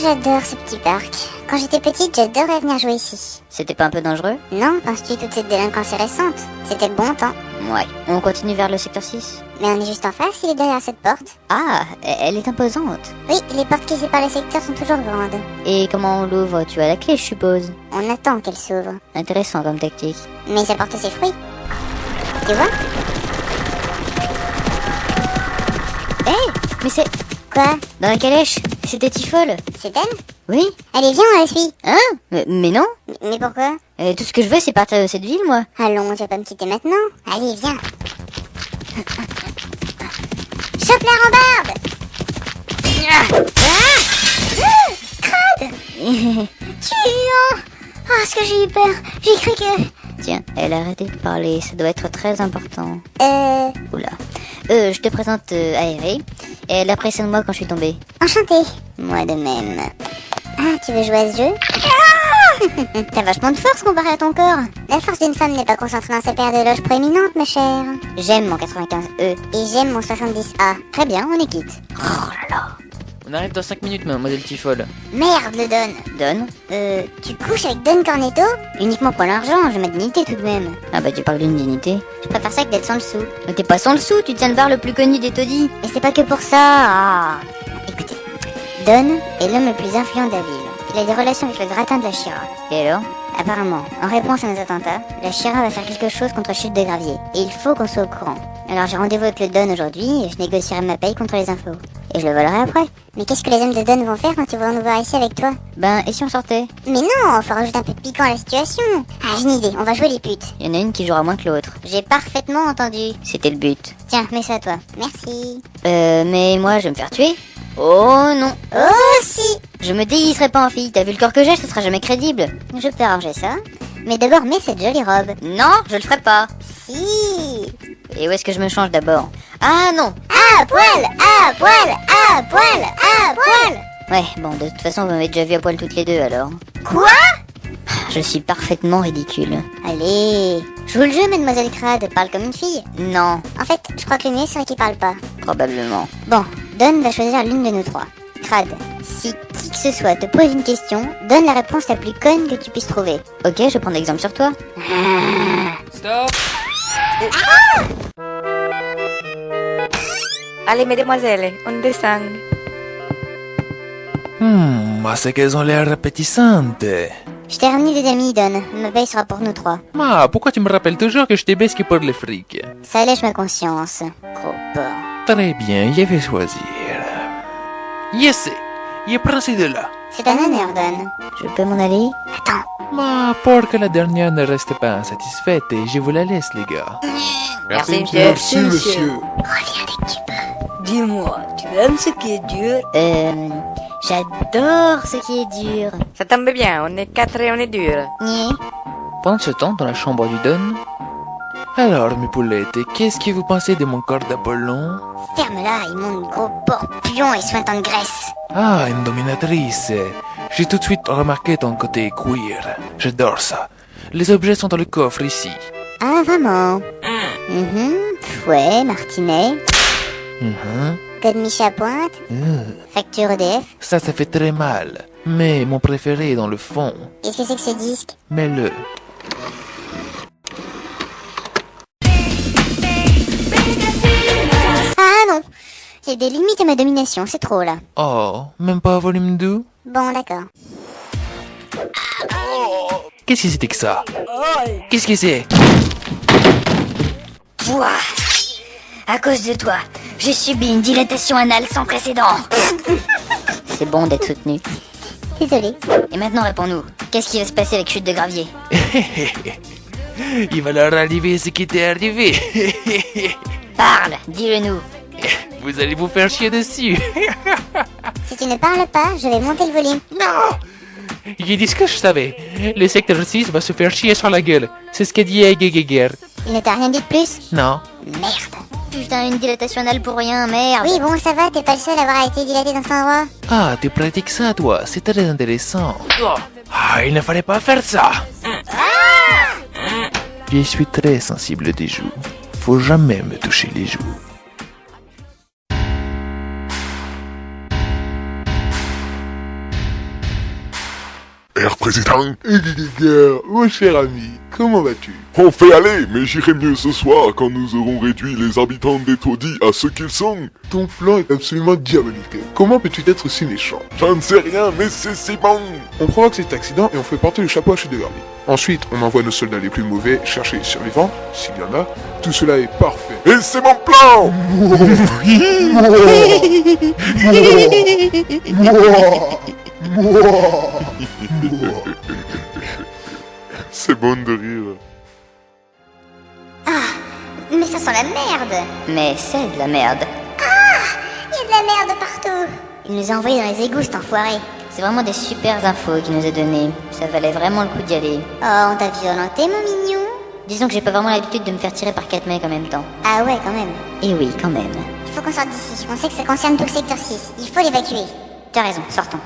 j'adore ce petit parc. Quand j'étais petite, j'adorais venir jouer ici. C'était pas un peu dangereux? Non, penses-tu toute cette délinquance est récente? C'était le bon temps. Ouais. On continue vers le secteur 6? Mais on est juste en face, il est derrière cette porte. Ah, elle est imposante. Oui, les portes qui séparent les secteurs sont toujours grandes. Et comment on l'ouvre? Tu as la clé, je suppose. On attend qu'elle s'ouvre. Intéressant comme tactique. Mais ça porte ses fruits. Tu vois? Hé, mais c'est... Quoi? Dans la calèche, c'était Tifol. C'est elle? Oui. Allez, viens, on la suit. Hein? Mais non. Mais pourquoi? Tout ce que je veux, c'est partir de cette ville, moi. Allons, tu vas pas me quitter maintenant. Allez, viens. Chope la rambarde! Crade! Oh, ce que j'ai eu peur. J'ai cru que... Tiens, elle a arrêté de parler, ça doit être très important. Oula. Je te présente Aéré. Elle a précédé moi quand je suis tombée. Enchantée. Moi de même. Ah, tu veux jouer à ce jeu? T'as vachement de force comparé à ton corps. La force d'une femme n'est pas concentrée dans sa paire de loges proéminentes, ma chère. J'aime mon 95E. Et j'aime mon 70A. Très bien, on est quitte. Oh là là. On arrive dans 5 minutes, mademoiselle Tifol. Merde, le Don. Donne. Tu couches avec Don Cornetto? Uniquement pour l'argent, j'ai ma dignité tout de même. Ah bah tu parles d'une dignité. Je préfère ça que d'être sans le sou. Mais t'es pas sans le sou, tu tiens le bar le plus connu des taudis. Mais c'est pas que pour ça. Ah. Écoutez, Don est l'homme le plus influent de la ville. Il a des relations avec le gratin de la Chira. Et alors? Apparemment, en réponse à nos attentats, la Chira va faire quelque chose contre Chute de Gravier. Et il faut qu'on soit au courant. Alors j'ai rendez-vous avec le Don aujourd'hui et je négocierai ma paye contre les infos. Et je le volerai après. Mais qu'est-ce que les hommes de Don vont faire quand ils vont nous voir ici avec toi? Ben, et si on sortait? Mais non, faut rajouter un peu de piquant à la situation. Ah, j'ai une idée, on va jouer les putes. Il y en a une qui jouera moins que l'autre. J'ai parfaitement entendu. C'était le but. Tiens, mets ça à toi. Merci. Mais moi, je vais me faire tuer? Oh non. Oh si! Je me déguiserai pas en fille, t'as vu le corps que j'ai, ce sera jamais crédible. Je peux arranger ça. Mais d'abord, mets cette jolie robe. Non, je le ferai pas. Si! Et où est-ce que je me change d'abord? Ah non! À poil! À poil! À poil! À poil! Ouais, bon, de toute façon, vous m'avez déjà vu à poil toutes les deux, alors. Quoi? Je suis parfaitement ridicule. Allez, joue le jeu, mademoiselle Crade, parle comme une fille. Non, En fait, je crois que le mieux serait qu'il parle pas. probablement. Bon, Don va choisir l'une de nous trois. Crade, si qui que ce soit te pose une question, donne la réponse la plus conne que tu puisses trouver. Ok, je prends l'exemple sur toi. Stop! Allez, mesdemoiselles, on descend. C'est qu'elles ont l'air appétissantes. Je t'ai ramené des amis, Don. Ma paye sera pour nous trois. Ma, pourquoi tu me rappelles toujours que je t'ai baisé pour le fric? Ça allège ma conscience. Gros porc. Très bien, je vais choisir. Yes, je prends ces deux-là. C'est un honneur, Don. Je peux m'en aller? Attends. Ma, pour que la dernière ne reste pas insatisfaite, je vous la laisse, les gars. Merci, monsieur. Merci, monsieur. Reviens dès que tu peux. Dis-moi, tu aimes ce qui est dur? J'adore ce qui est dur. Ça tombe bien, on est 4 et on est dur. Niais. Pendant ce temps, dans la chambre du Don... Alors, mes poulettes, qu'est-ce que vous pensez de mon corps d'Apollon? Ferme-la, immonde gros porc puant et sointant de graisse. Ah, une dominatrice. J'ai tout de suite remarqué ton côté queer. J'adore ça. Les objets sont dans le coffre ici. Ah, vraiment? Fouet, martinet, code Micha Pointe, facture EDF. Ça fait très mal. Mais mon préféré est dans le fond. Qu'est-ce que c'est que ce disque? Mets-le. Ah non! J'ai des limites à ma domination, c'est trop là. Oh, même pas volume 2? Bon, d'accord. Qu'est-ce que c'était que ça? Qu'est-ce que c'est? Pouah. À cause de toi, j'ai subi une dilatation anale sans précédent. C'est bon d'être soutenu. Désolée. Et maintenant, réponds-nous. Qu'est-ce qui va se passer avec Chute de Gravier? Il va leur arriver ce qui t'est arrivé. Parle, dis-le-nous. Vous allez vous faire chier dessus. Si tu ne parles pas, je vais monter le volume. Non! J'ai dit ce que je savais. Le secteur 6 va se faire chier sur la gueule. C'est ce qu'a dit Hegeger. Il ne t'a rien dit de plus? Non. Merde. Putain, une dilatation anale pour rien, merde. Oui, bon, ça va, t'es pas le seul à avoir été dilaté dans cet endroit. Ah, tu pratiques ça, toi. C'est très intéressant. Ah, il ne fallait pas faire ça. Je suis très sensible des joues. Faut jamais me toucher les joues. Cher président, Mon cher ami, comment vas-tu? on fait aller, mais j'irai mieux ce soir quand nous aurons réduit les habitants des taudis à ce qu'ils sont. Ton plan est absolument diabolique. Comment peux-tu être si méchant? J'en sais rien, mais c'est si bon. On provoque cet accident et on fait porter le chapeau à Chute de Gravier. Ensuite, on envoie nos soldats les plus mauvais chercher les survivants, s'il y en a. Tout cela est parfait. Et c'est mon plan. C'est bon de rire. Mais ça sent la merde. Mais c'est de la merde. Il y a de la merde partout. Il nous a envoyés dans les égouts, cet enfoiré. C'est vraiment des super infos qu'il nous a données. Ça valait vraiment le coup d'y aller. Oh, on t'a violenté, mon mignon. Disons que j'ai pas vraiment l'habitude de me faire tirer par 4 mecs en même temps. Ah ouais, quand même. Et oui, quand même. Il faut qu'on sorte d'ici. On sait que ça concerne tout le secteur 6. Il faut l'évacuer. T'as raison, sortons.